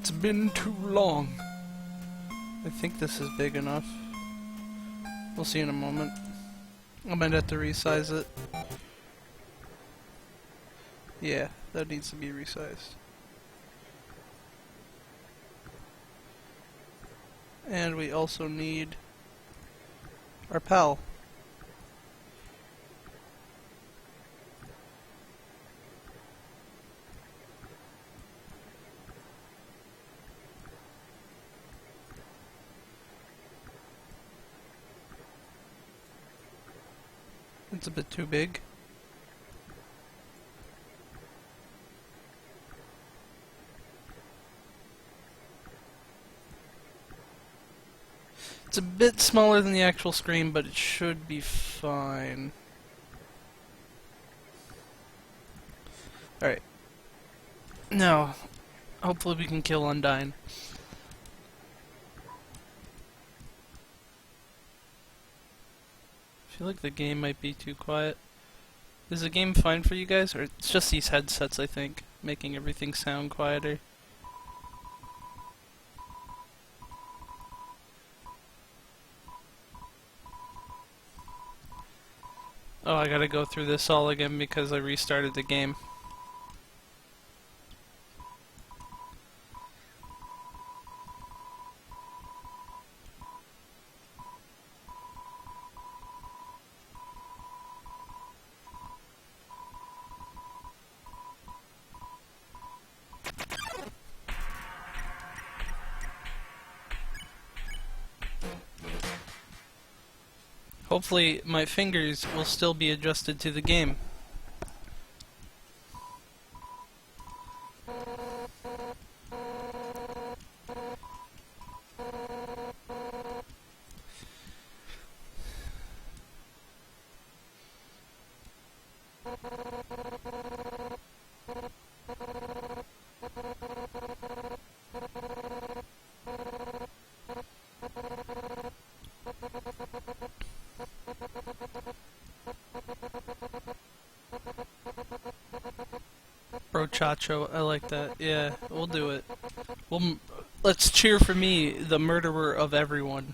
It's been too long. I think this is big enough. We'll see in a moment. I might have to resize it. Yeah, that needs to be resized. And we also need our pal. It's a bit too big. It's a bit smaller than the actual screen, but it should be fine. Alright. Now, hopefully we can kill Undyne. I feel like the game might be too quiet. Is the game fine for you guys? Or it's just these headsets, I think, making everything sound quieter. Oh, I gotta go through this all again because I restarted the game. Hopefully my fingers will still be adjusted to the game. Brochacho, I like that. Yeah, we'll do it. Let's cheer for me, the murderer of everyone.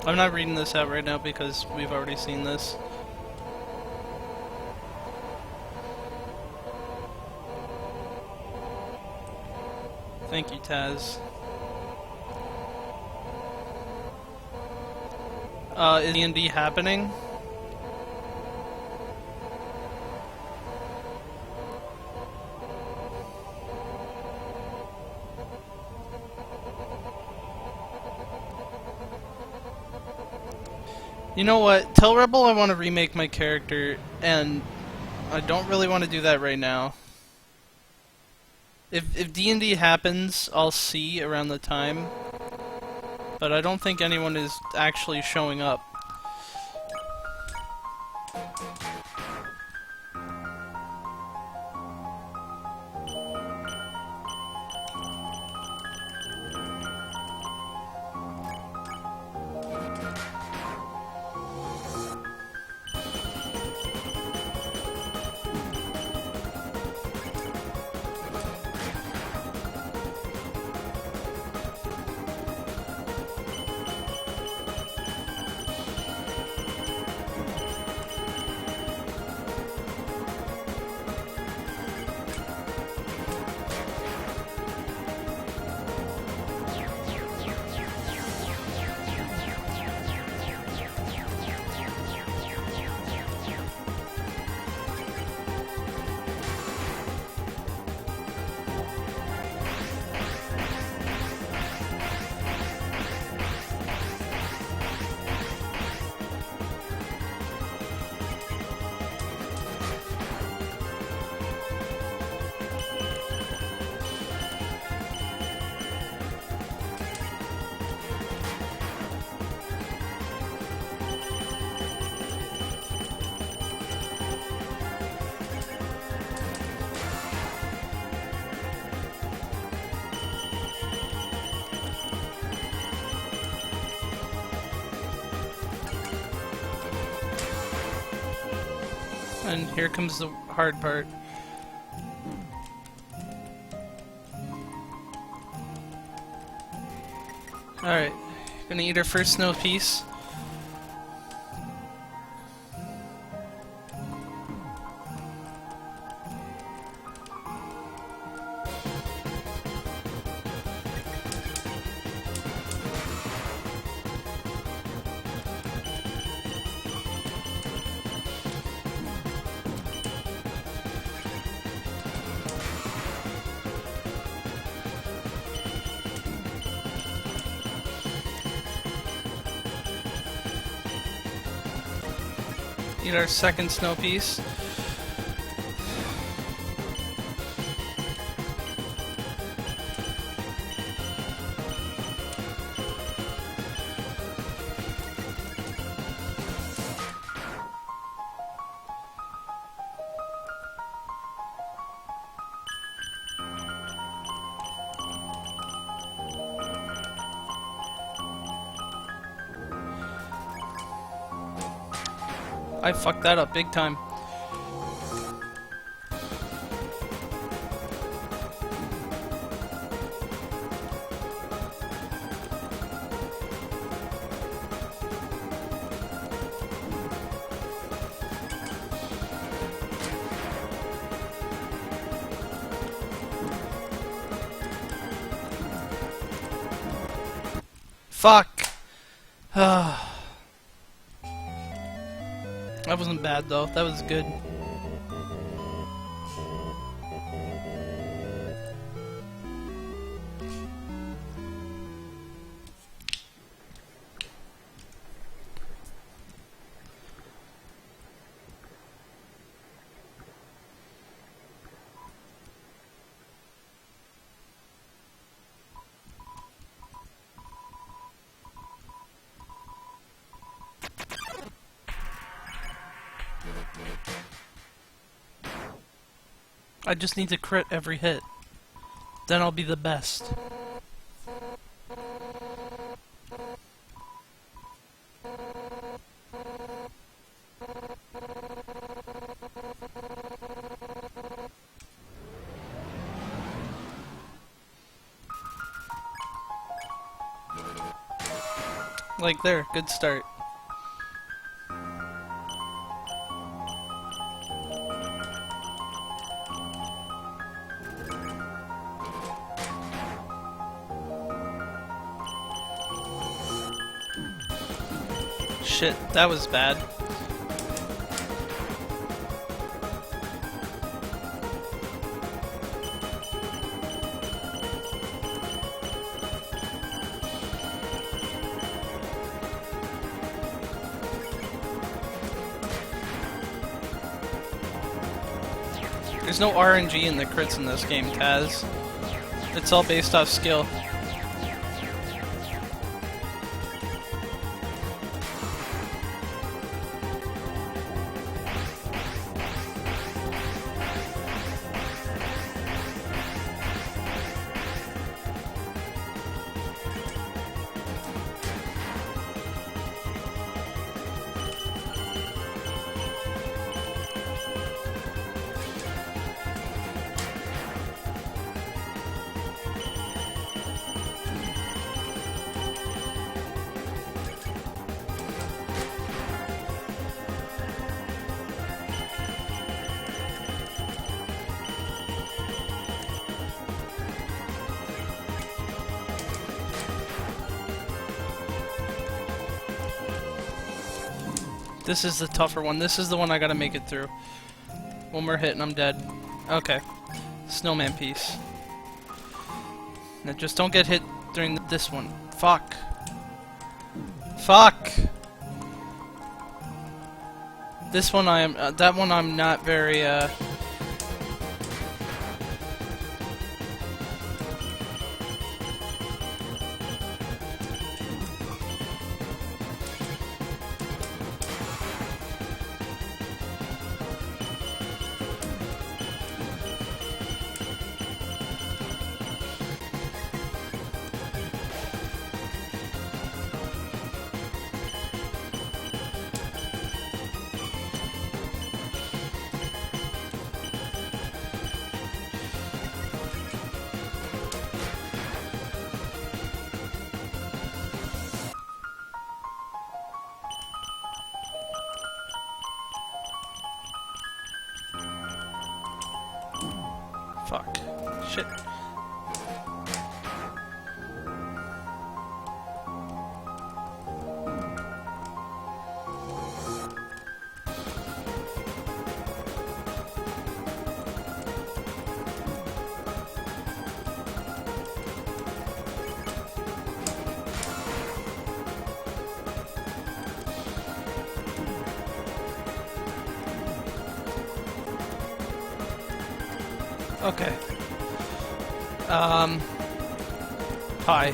I'm not reading this out right now because we've already seen this. Thank you, Taz. Is D&D happening? You know what? Tell Rebel I want to remake my character, and I don't really want to do that right now. If D&D happens, I'll see around the time. But I don't think anyone is actually showing up. And here comes the hard part. Alright, gonna eat our first snow piece. Eat our second snow piece. I fucked that up big time. Fuck! That wasn't bad though, that was good. I just need to crit every hit. Then I'll be the best. Like there, good start. Shit, that was bad. There's no RNG in the crits in this game, Kaz. It's all based off skill. This is the tougher one. This is the one I gotta make it through. One more hit and I'm dead. Okay. Snowman piece. Now just don't get hit during this one. Fuck. Fuck! This one I am... that one I'm not very, Fuck. Shit. Okay. Pie.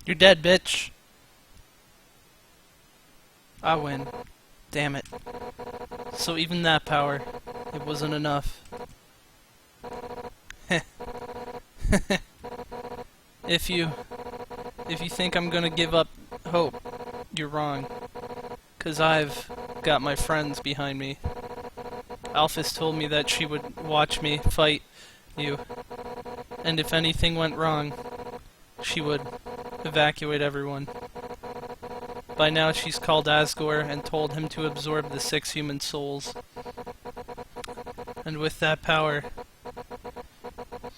You're dead, bitch. I win. Damn it. So even that power, it wasn't enough. If you think I'm gonna give up hope, you're wrong. 'Cause I've got my friends behind me. Alphys told me that she would watch me fight you. And if anything went wrong, she would evacuate everyone. By now she's called Asgore and told him to absorb the 6 human souls. And with that power,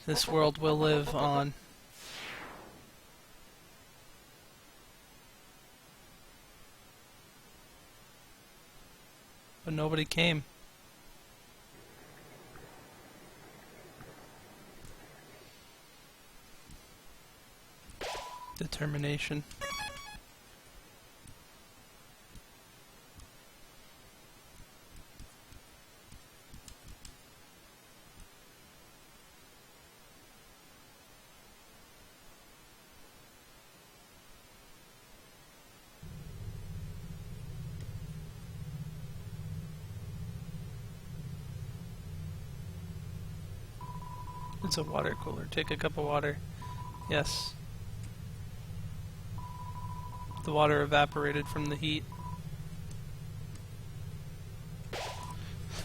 this world will live on. But nobody came. Determination. It's a water cooler. Take a cup of water. Yes. The water evaporated from the heat.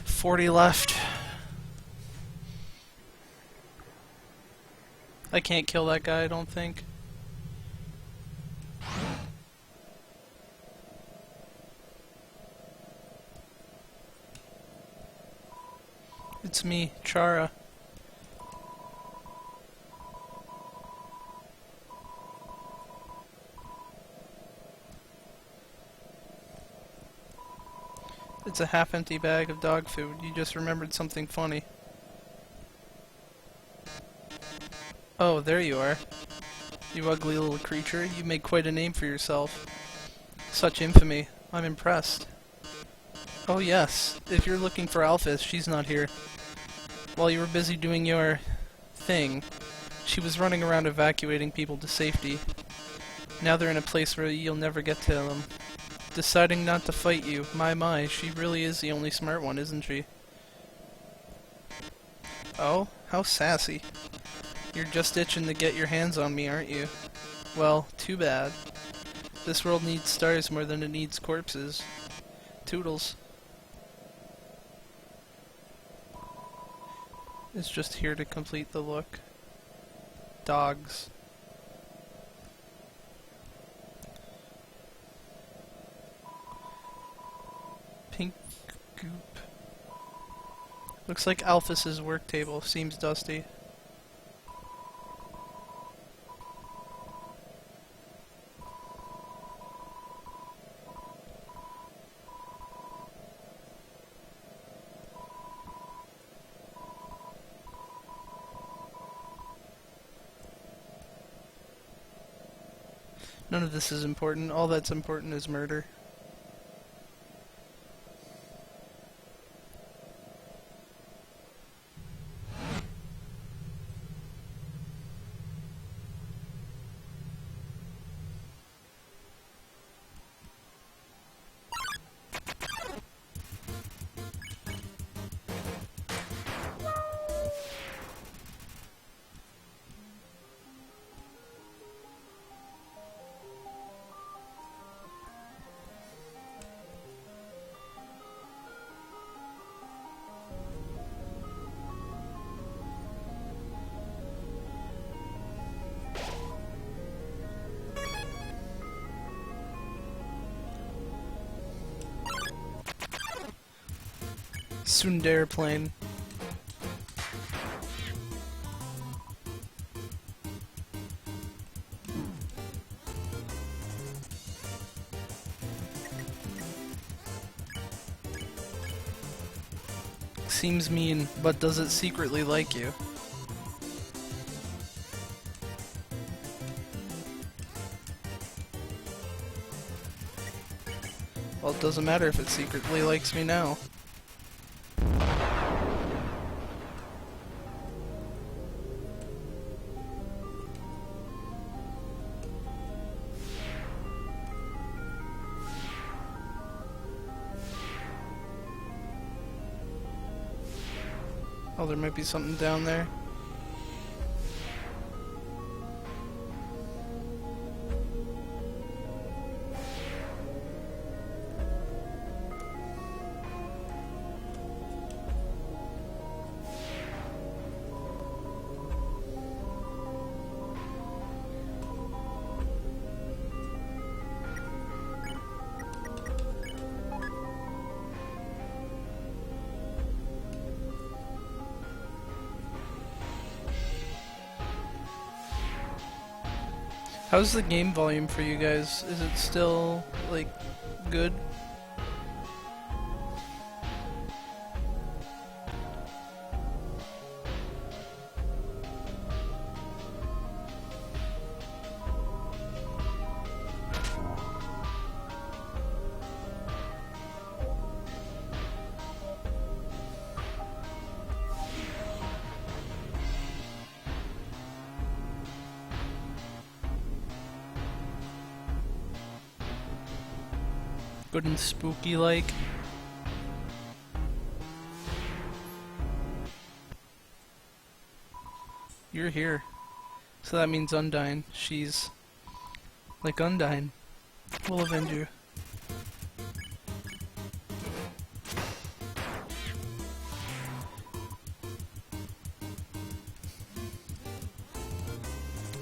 40 left. I can't kill that guy, I don't think. It's me, Chara. It's a half-empty bag of dog food. You just remembered something funny. Oh, there you are. You ugly little creature. You made quite a name for yourself. Such infamy. I'm impressed. Oh yes, if you're looking for Alphys, she's not here. While you were busy doing your thing, she was running around evacuating people to safety. Now they're in a place where you'll never get to them. Deciding not to fight you. My, she really is the only smart one, isn't she? Oh, how sassy. You're just itching to get your hands on me, aren't you? Well, too bad. This world needs stars more than it needs corpses. Toodles. It's just here to complete the look. Dogs. Pink goop. Looks like Alphys's work table. Seems dusty. None of this is important. All that's important is murder. Sundar plane. Seems mean, but does it secretly like you? Well, it doesn't matter if it secretly likes me now. Oh, there might be something down there. How's the game volume for you guys? Is it still, like, good? Good and spooky like? You're here. So that means Undyne. She's like Undyne. We'll avenge you.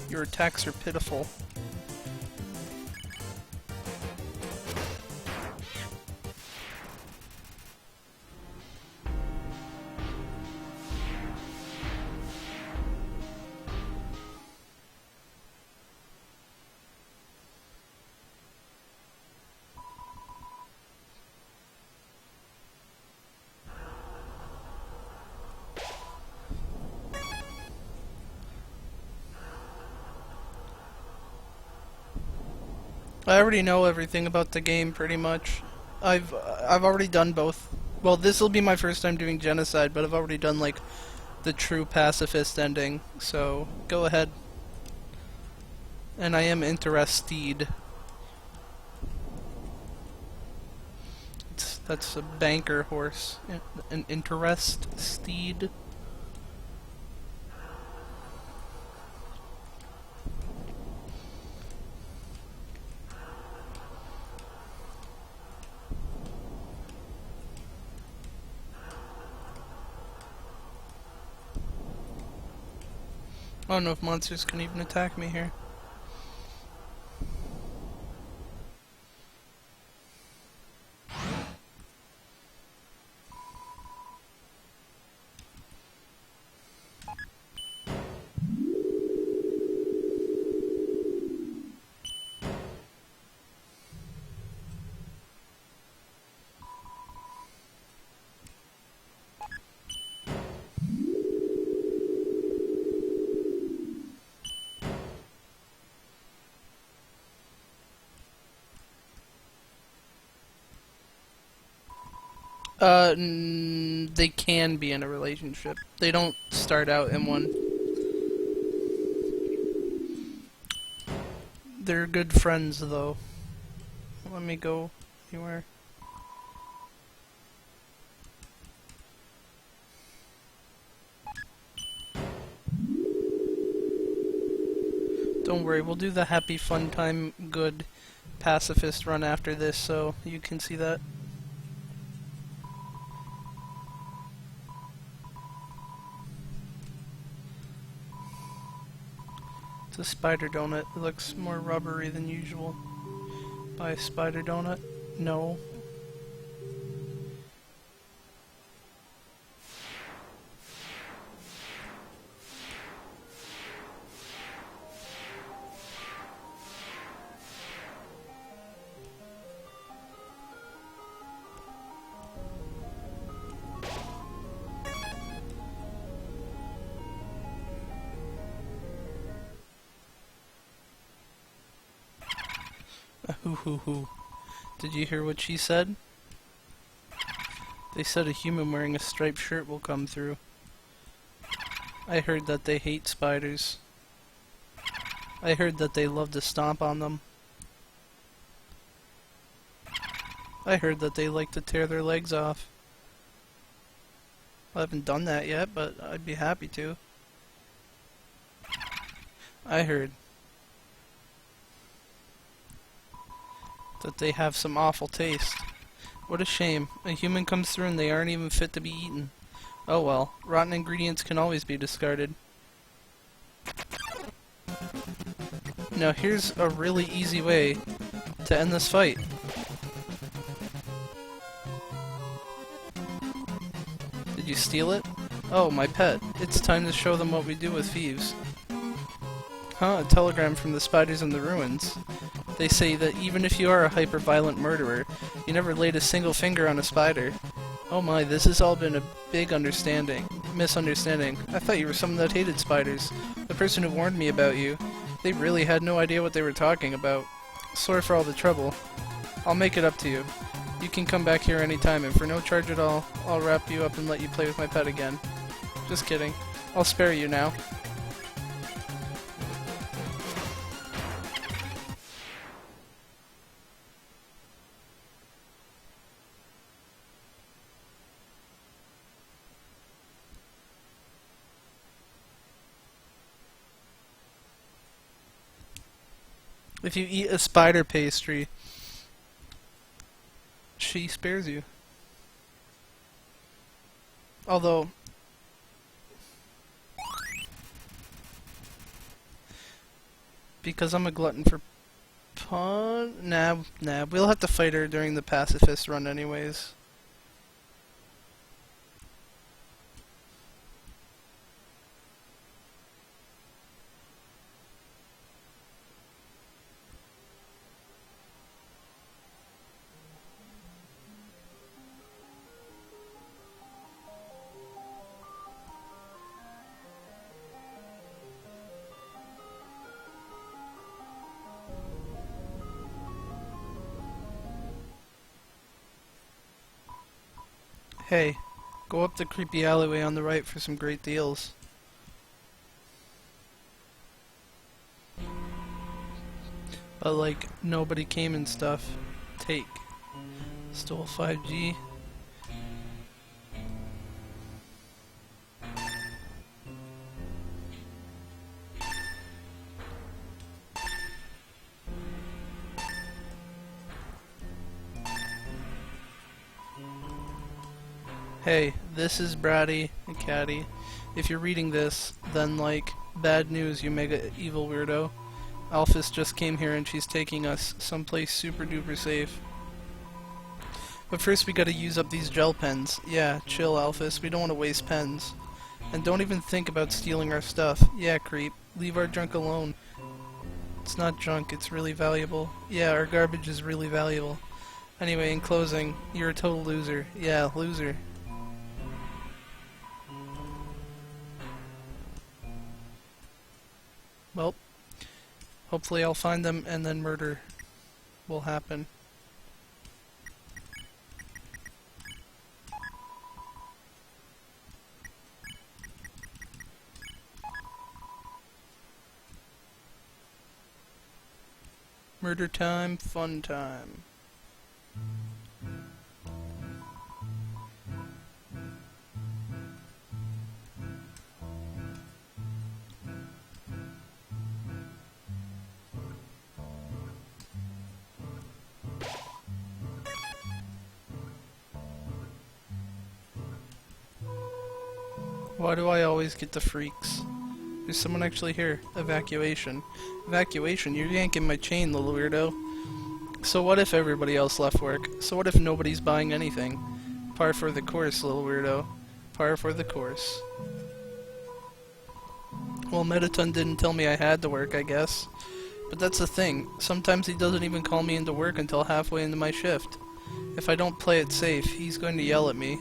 Your attacks are pitiful. I already know everything about the game pretty much. I've already done both. Well, this will be my first time doing Genocide, but I've already done like the true pacifist ending. So go ahead. And I am interested. That's a banker horse. An interest steed. I don't know if monsters can even attack me here. They can be in a relationship. They don't start out in one. They're good friends, though. Let me go anywhere. Don't worry, we'll do the happy, fun time, good pacifist run after this, so you can see that. It's a spider donut. It looks more rubbery than usual. Buy a spider donut? No. Hoo hoo hoo. Did you hear what she said? They said a human wearing a striped shirt will come through. I heard that they hate spiders. I heard that they love to stomp on them. I heard that they like to tear their legs off. I haven't done that yet, but I'd be happy to. I heard that they have some awful taste. What a shame. A human comes through and they aren't even fit to be eaten. Oh well, rotten ingredients can always be discarded. Now here's a really easy way to end this fight. Did you steal it? Oh, my pet. It's time to show them what we do with thieves. Huh, a telegram from the spiders in the ruins. They say that even if you are a hyper-violent murderer, you never laid a single finger on a spider. Oh my, this has all been a big misunderstanding. I thought you were someone that hated spiders. The person who warned me about you. They really had no idea what they were talking about. Sorry for all the trouble. I'll make it up to you. You can come back here anytime, and for no charge at all, I'll wrap you up and let you play with my pet again. Just kidding. I'll spare you now. If you eat a spider pastry, she spares you. Although, because I'm a glutton for nah, we'll have to fight her during the pacifist run anyways. Hey, go up the creepy alleyway on the right for some great deals. But like, nobody came and stuff. Take. Stole 5G. Hey, this is Bratty and Catty. If you're reading this, then like, bad news, you mega evil weirdo. Alphys just came here and she's taking us someplace super duper safe. But first we gotta use up these gel pens. Yeah, chill Alphys, we don't want to waste pens. And don't even think about stealing our stuff. Yeah, creep, leave our junk alone. It's not junk, it's really valuable. Yeah, our garbage is really valuable. Anyway, in closing, you're a total loser. Yeah, loser. Well, hopefully I'll find them and then murder will happen. Murder time, fun time. Why do I always get the freaks? There's someone actually here. Evacuation. Evacuation? You're yanking my chain, little weirdo. So what if everybody else left work? So what if nobody's buying anything? Par for the course, little weirdo. Par for the course. Well, Metaton didn't tell me I had to work, I guess. But that's the thing. Sometimes he doesn't even call me into work until halfway into my shift. If I don't play it safe, he's going to yell at me.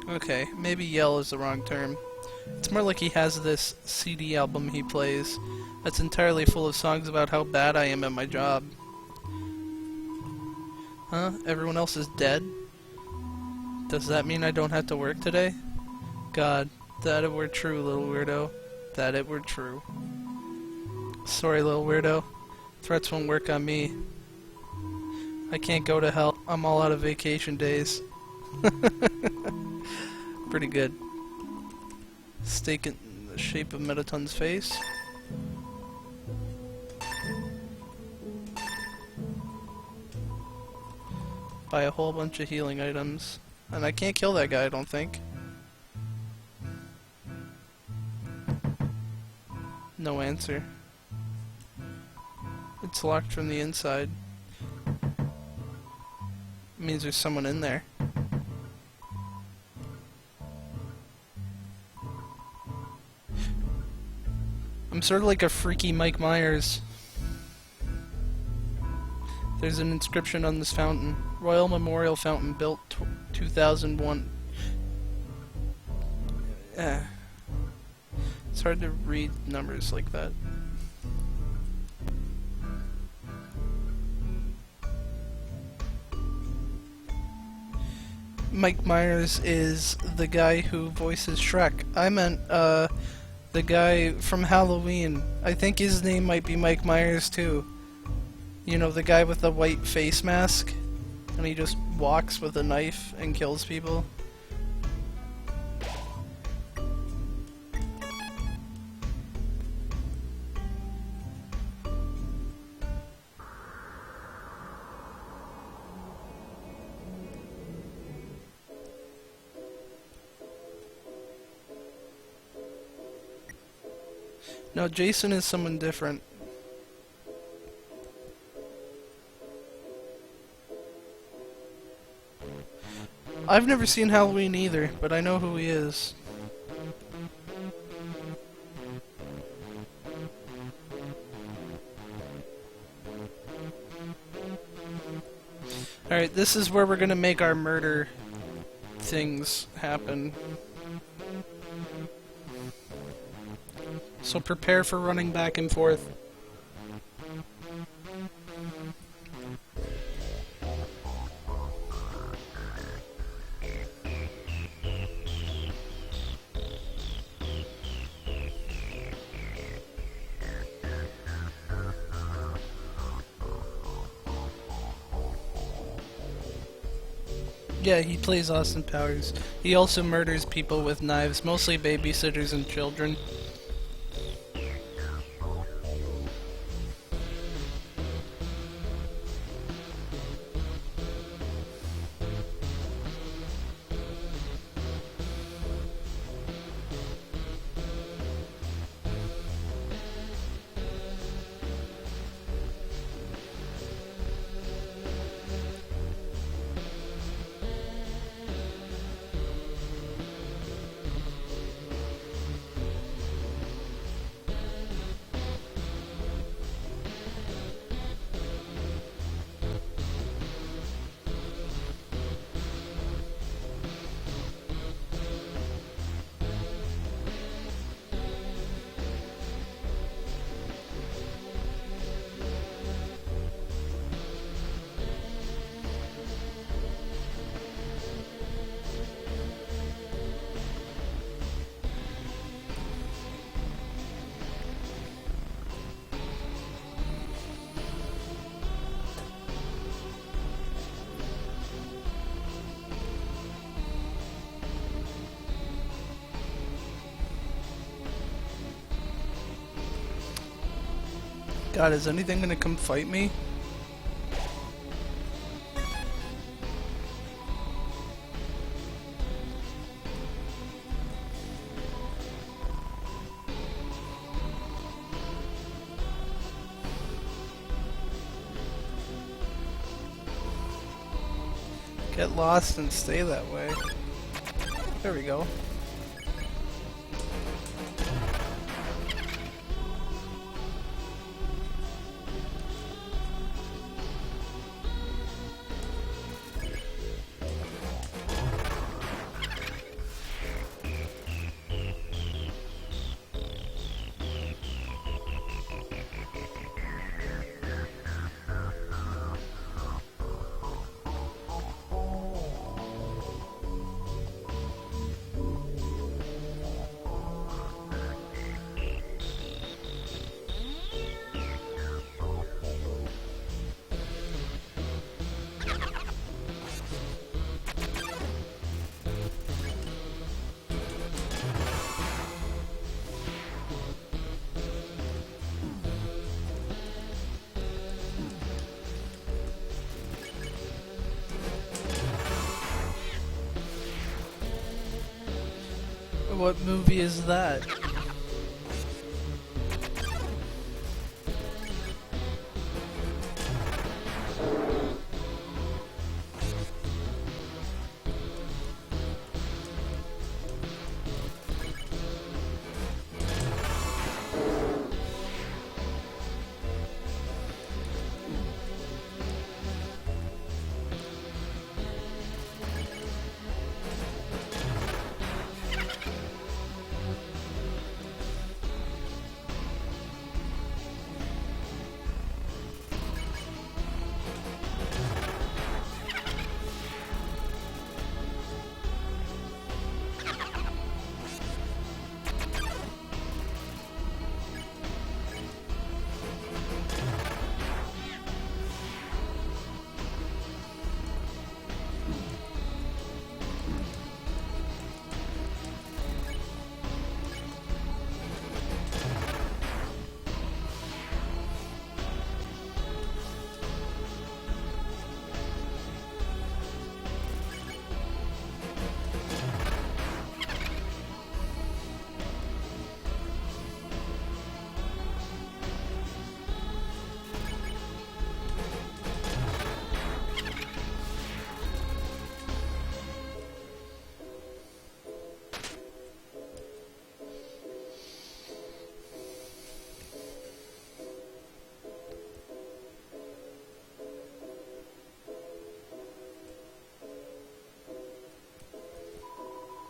Okay, maybe yell is the wrong term. It's more like he has this CD album he plays that's entirely full of songs about how bad I am at my job. Huh? Everyone else is dead? Does that mean I don't have to work today? God, that it were true, little weirdo. That it were true. Sorry, little weirdo. Threats won't work on me. I can't go to hell. I'm all out of vacation days. Pretty good. Steak in the shape of Metaton's face. Buy a whole bunch of healing items. And I can't kill that guy, I don't think. No answer. It's locked from the inside. Means there's someone in there. I'm sort of like a freaky Mike Myers. There's an inscription on this fountain. Royal Memorial Fountain, built 2001. It's hard to read numbers like that. Mike Myers is the guy who voices Shrek. I meant, the guy from Halloween. I think his name might be Mike Myers too. You know, the guy with the white face mask? And he just walks with a knife and kills people. No, Jason is someone different. I've never seen Halloween either, but I know who he is. Alright, this is where we're gonna make our murder things happen. So prepare for running back and forth. Yeah, he plays Austin Powers. He also murders people with knives, mostly babysitters and children. God, is anything gonna come fight me? Get lost and stay that way. There we go. What movie is that?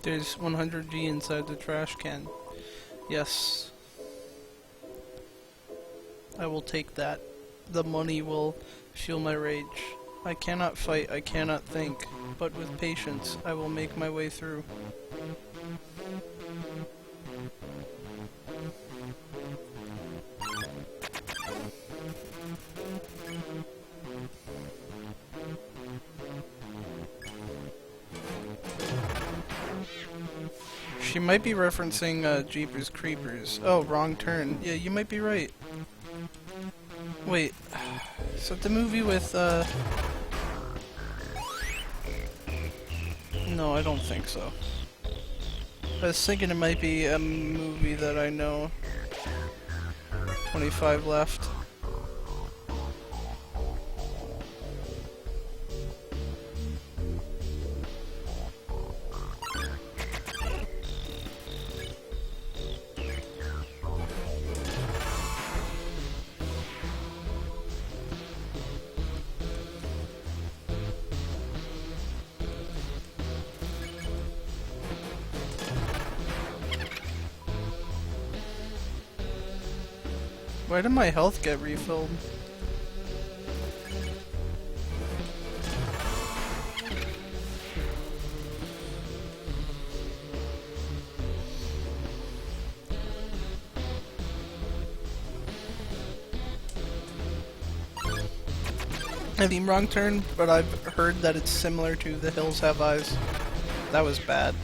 There's 100G inside the trash can. Yes. I will take that. The money will fuel my rage. I cannot fight, I cannot think, but with patience, I will make my way through. She might be referencing Jeepers Creepers. Oh, wrong turn. Yeah, you might be right. Wait, is that the movie with No, I don't think so. I was thinking it might be a movie that I know. 25 left. Why did my health get refilled? I mean, wrong turn, but I've heard that it's similar to The Hills Have Eyes. That was bad.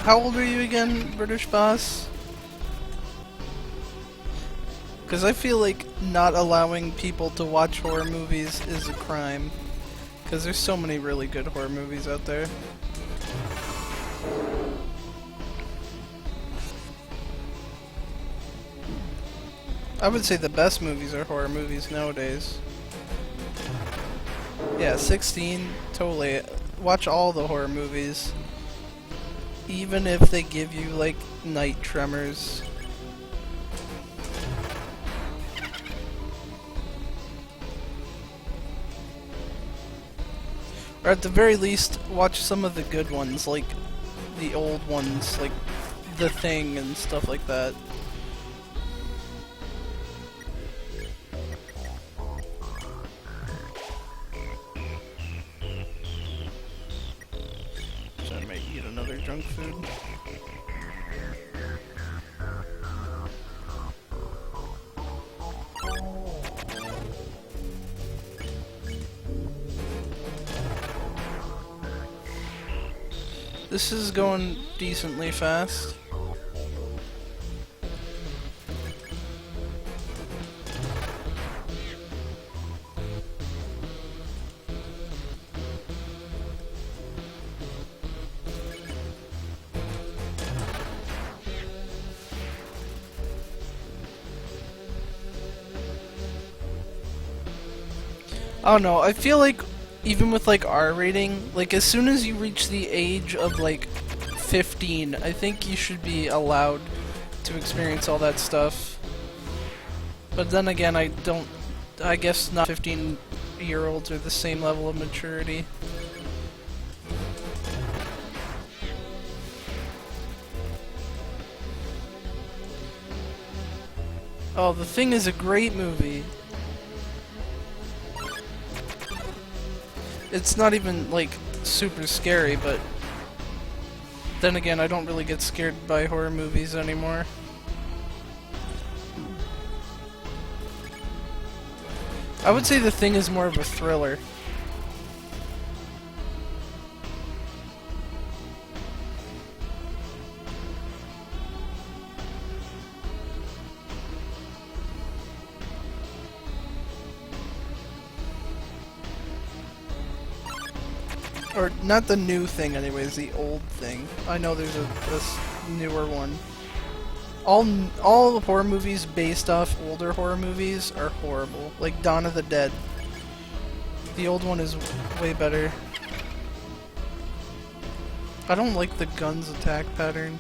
How old are you again, British boss? Because I feel like not allowing people to watch horror movies is a crime. Because there's so many really good horror movies out there. I would say the best movies are horror movies nowadays. Yeah, 16, totally. Watch all the horror movies. Even if they give you, like, night tremors. Or at the very least, watch some of the good ones, like the old ones, like The Thing and stuff like that. So I might eat another junk food. This is going decently fast. I don't know, I feel like even with like R rating, like as soon as you reach the age of like 15, I think you should be allowed to experience all that stuff. But then again, I guess not 15-year-olds are the same level of maturity. Oh, The Thing is a great movie. It's not even, like, super scary, but then again, I don't really get scared by horror movies anymore. I would say The Thing is more of a thriller. Or, not the new Thing anyways, the old Thing. I know there's this newer one. All horror movies based off older horror movies are horrible. Like Dawn of the Dead. The old one is way better. I don't like the gun's attack pattern.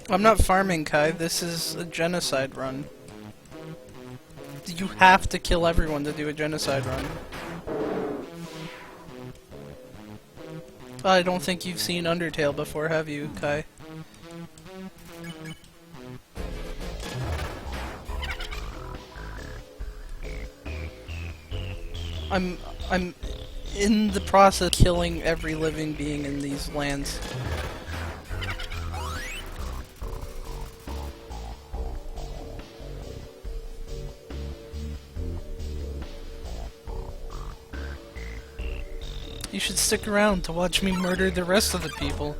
I'm not farming, Kai. This is a genocide run. You have to kill everyone to do a genocide run. I don't think you've seen Undertale before, have you, Kai? I'm in the process of killing every living being in these lands. You should stick around to watch me murder the rest of the people.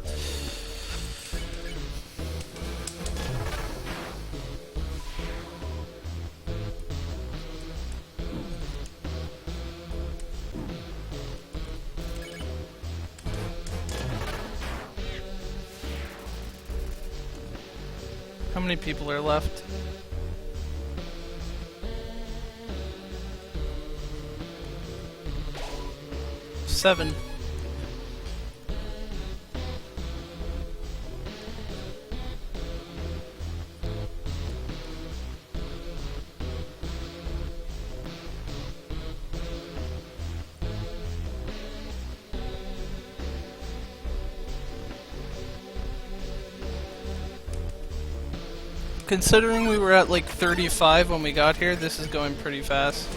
How many people are left? Seven. Considering we were at like 35 when we got here, this is going pretty fast.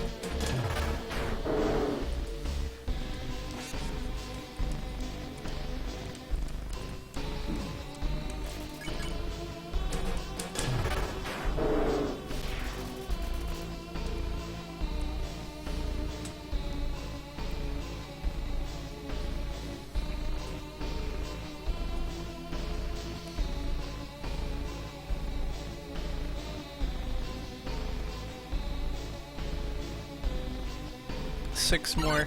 Six more.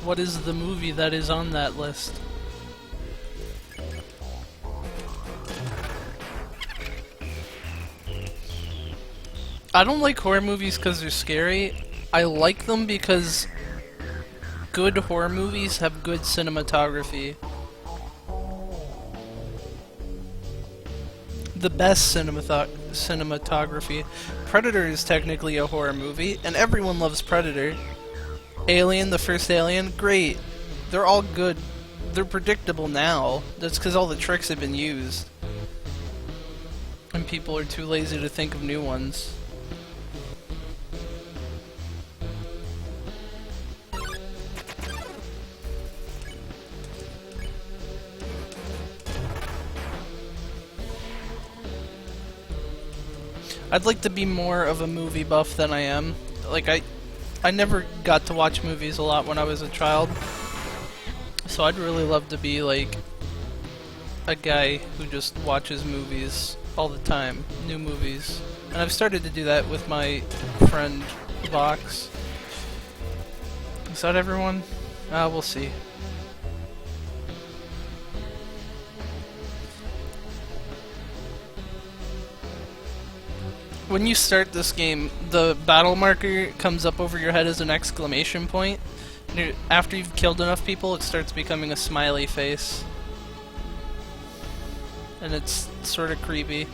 What is the movie that is on that list? I don't like horror movies because they're scary. I like them because good horror movies have good cinematography. The best cinematography. Predator is technically a horror movie, and everyone loves Predator. Alien, the first Alien, great. They're all good. They're predictable now. That's because all the tricks have been used. And people are too lazy to think of new ones. I'd like to be more of a movie buff than I am. Like, I never got to watch movies a lot when I was a child. So I'd really love to be, like, a guy who just watches movies all the time. New movies. And I've started to do that with my friend, Vox. Is that everyone? We'll see. When you start this game, the battle marker comes up over your head as an exclamation point. And after you've killed enough people, it starts becoming a smiley face. And it's sort of creepy.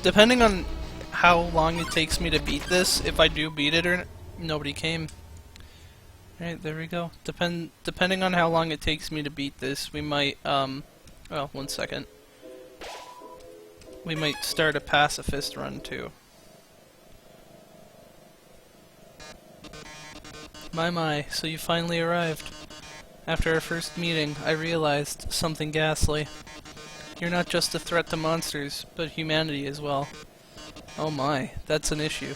Depending on how long it takes me to beat this, if I do beat it or nobody came. Alright, there we go. Depending on how long it takes me to beat this, we might, well, 1 second. We might start a pacifist run too. My, so you finally arrived. After our first meeting, I realized something ghastly. You're not just a threat to monsters, but humanity as well. Oh my, that's an issue.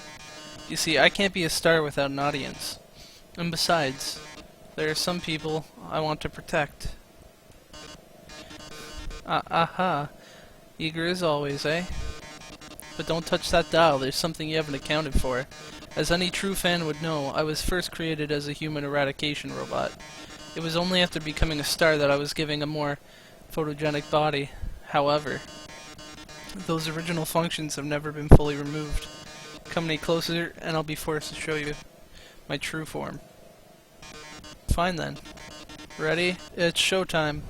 You see, I can't be a star without an audience. And besides, there are some people I want to protect. Aha. Eager as always, eh? But don't touch that dial, there's something you haven't accounted for. As any true fan would know, I was first created as a human eradication robot. It was only after becoming a star that I was given a more photogenic body. However, those original functions have never been fully removed. Come any closer, and I'll be forced to show you my true form. Fine then. Ready? It's showtime.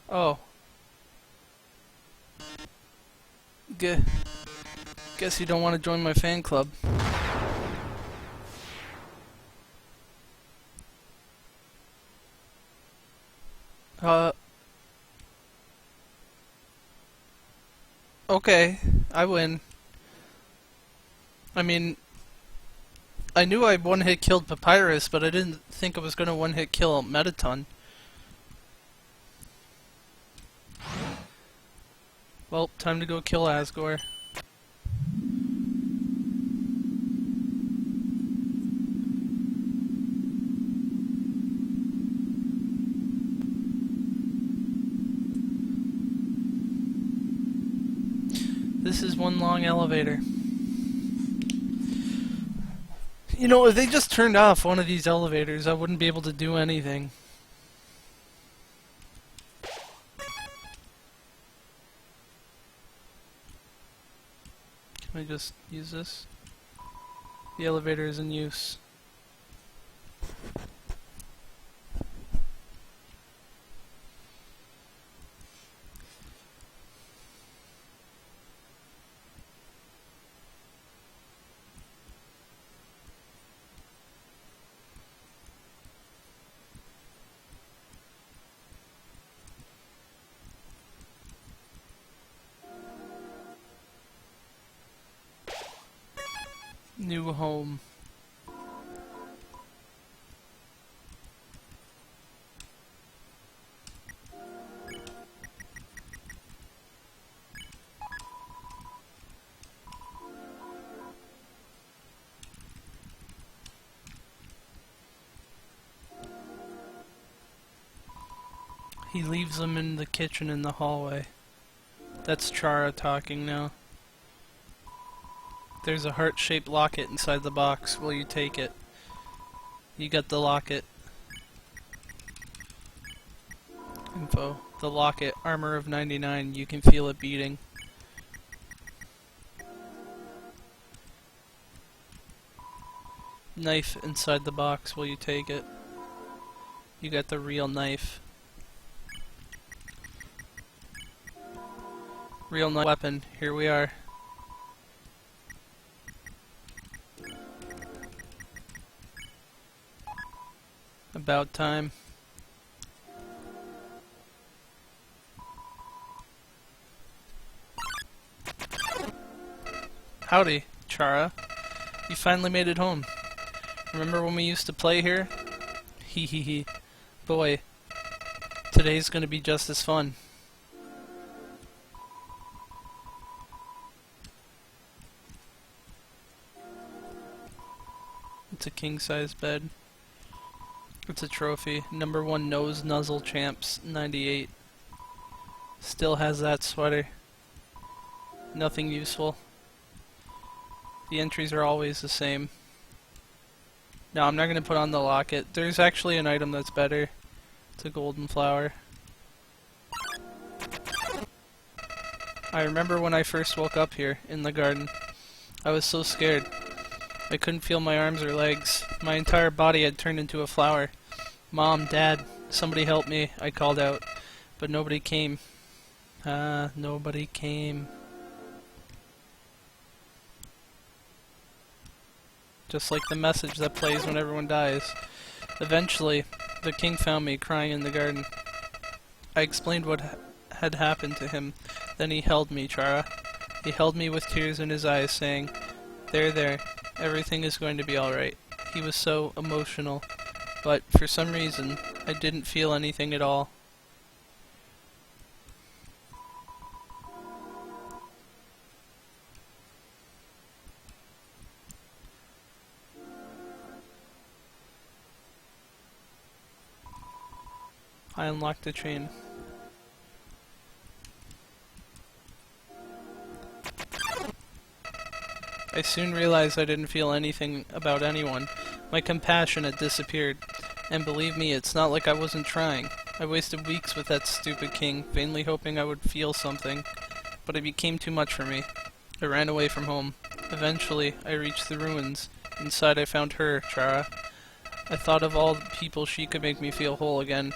Oh. Guess you don't want to join my fan club. Okay, I win. I mean, I knew I one-hit killed Papyrus, but I didn't think I was gonna one-hit kill Metaton. Well, time to go kill Asgore. This is one long elevator. You know, if they just turned off one of these elevators, I wouldn't be able to do anything. Can I just use this? The elevator is in use. New home. He leaves them in the kitchen in the hallway. That's Chara talking now. There's a heart-shaped locket inside the box. Will you take it? You got the locket. Info. The locket. Armor of 99. You can feel it beating. Knife inside the box. Will you take it? You got the real knife. Real weapon. Here we are. About time. Howdy, Chara. You finally made it home. Remember when we used to play here? Hee hee hee. Boy, today's gonna be just as fun. It's a king-size bed. It's a trophy. Number 1 nose nuzzle champs, 98. Still has that sweater. Nothing useful. The entries are always the same. No, I'm not going to put on the locket. There's actually an item that's better. It's a golden flower. I remember when I first woke up here, in the garden. I was so scared. I couldn't feel my arms or legs. My entire body had turned into a flower. Mom, Dad, somebody help me, I called out. But nobody came. Nobody came. Just like the message that plays when everyone dies. Eventually, the king found me crying in the garden. I explained what had happened to him. Then he held me, Chara. He held me with tears in his eyes, saying, there, everything is going to be alright. He was so emotional, but for some reason, I didn't feel anything at all. I unlocked the chain. I soon realized I didn't feel anything about anyone. My compassion had disappeared. And believe me, it's not like I wasn't trying. I wasted weeks with that stupid king, vainly hoping I would feel something. But it became too much for me. I ran away from home. Eventually, I reached the ruins. Inside I found her, Chara. I thought of all the people she could make me feel whole again.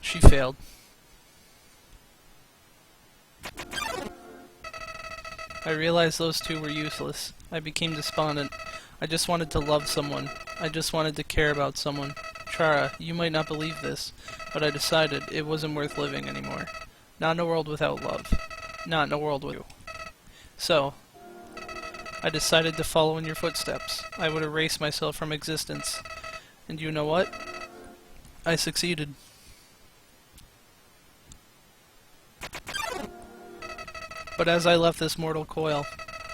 She failed. I realized those two were useless. I became despondent. I just wanted to love someone. I just wanted to care about someone. Chara, you might not believe this, but I decided it wasn't worth living anymore. Not in a world without love. Not in a world with you. So, I decided to follow in your footsteps. I would erase myself from existence. And you know what? I succeeded. But as I left this mortal coil,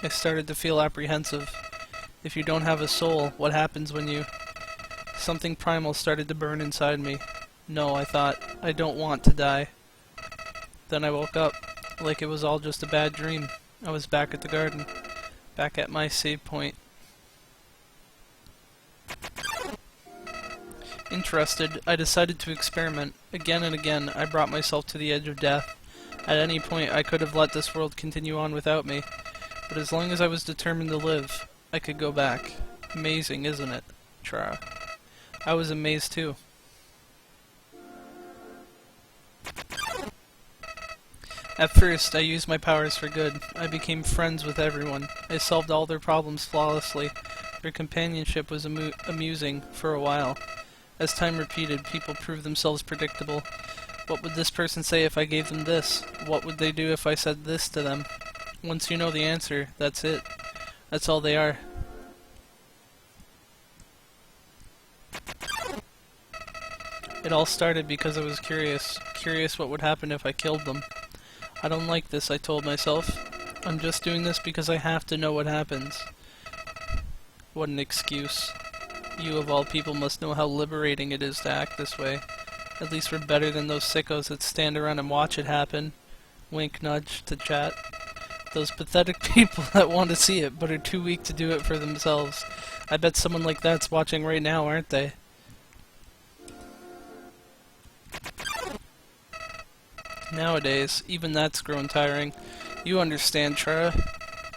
I started to feel apprehensive. If you don't have a soul, what happens when you... Something primal started to burn inside me. No, I thought, I don't want to die. Then I woke up, like it was all just a bad dream. I was back at the garden, back at my save point. Interested, I decided to experiment. Again and again, I brought myself to the edge of death. At any point, I could have let this world continue on without me, but as long as I was determined to live, I could go back. Amazing, isn't it, Chara? I was amazed too. At first, I used my powers for good. I became friends with everyone. I solved all their problems flawlessly. Their companionship was amusing for a while. As time repeated, people proved themselves predictable. What would this person say if I gave them this? What would they do if I said this to them? Once you know the answer, that's it. That's all they are. It all started because I was curious. Curious what would happen if I killed them. I don't like this, I told myself. I'm just doing this because I have to know what happens. What an excuse. You of all people must know how liberating it is to act this way. At least we're better than those sickos that stand around and watch it happen. Wink nudge to chat. Those pathetic people that want to see it but are too weak to do it for themselves. I bet someone like that's watching right now, aren't they? Nowadays, even that's grown tiring. You understand, Chara.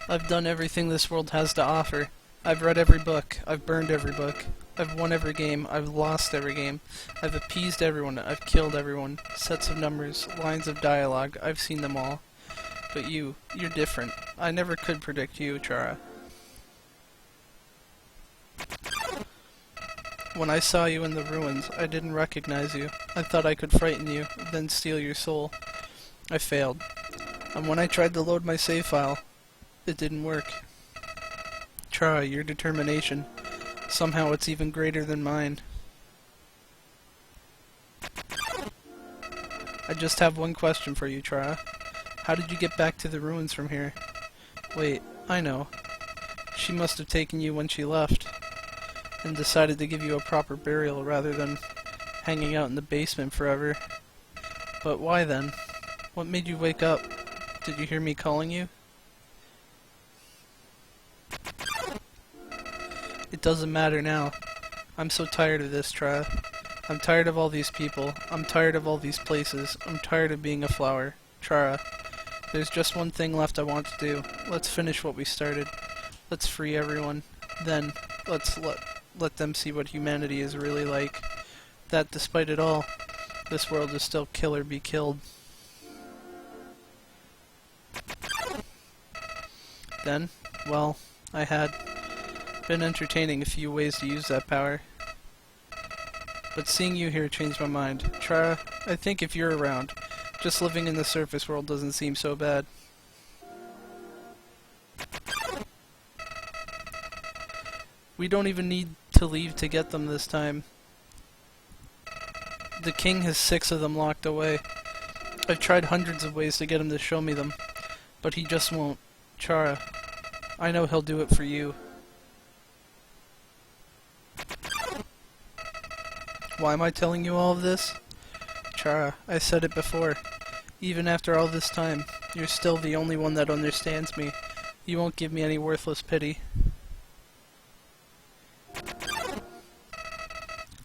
I've done everything this world has to offer. I've read every book. I've burned every book. I've won every game. I've lost every game. I've appeased everyone. I've killed everyone. Sets of numbers, lines of dialogue. I've seen them all. But you're different. I never could predict you, Chara. When I saw you in the ruins, I didn't recognize you. I thought I could frighten you, then steal your soul. I failed. And when I tried to load my save file, it didn't work. Chara, your determination. Somehow it's even greater than mine. I just have one question for you, Chara. How did you get back to the ruins from here? Wait, I know. She must have taken you when she left, and decided to give you a proper burial rather than hanging out in the basement forever. But why then? What made you wake up? Did you hear me calling you? It doesn't matter now. I'm so tired of this, Chara. I'm tired of all these people. I'm tired of all these places. I'm tired of being a flower. Chara, there's just one thing left I want to do. Let's finish what we started. Let's free everyone. Then, let's let them see what humanity is really like. That despite it all, this world is still kill or be killed. Then, well, I had been entertaining a few ways to use that power. But seeing you here changed my mind. Chara, I think if you're around, just living in the surface world doesn't seem so bad. We don't even need to leave to get them this time. The king has 6 of them locked away. I've tried hundreds of ways to get him to show me them, but he just won't. Chara, I know he'll do it for you. Why am I telling you all of this? Chara, I said it before. Even after all this time, you're still the only one that understands me. You won't give me any worthless pity.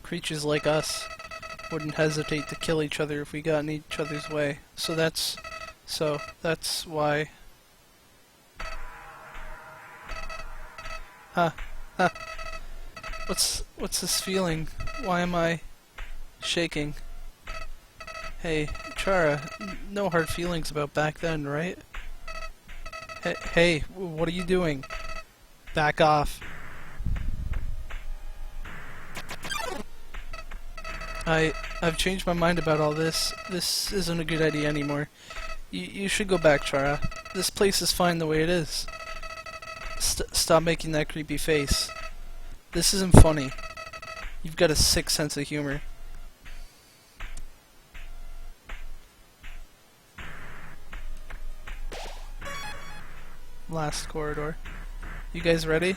Creatures like us wouldn't hesitate to kill each other if we got in each other's way. So that's why. Huh. What's this feeling? Why am I shaking? Hey, Chara, no hard feelings about back then, right? Hey, what are you doing? Back off. I've changed my mind about all this. This isn't a good idea anymore. You should go back, Chara. This place is fine the way it is. Stop making that creepy face. This isn't funny. You've got a sick sense of humor. Last corridor. You guys ready?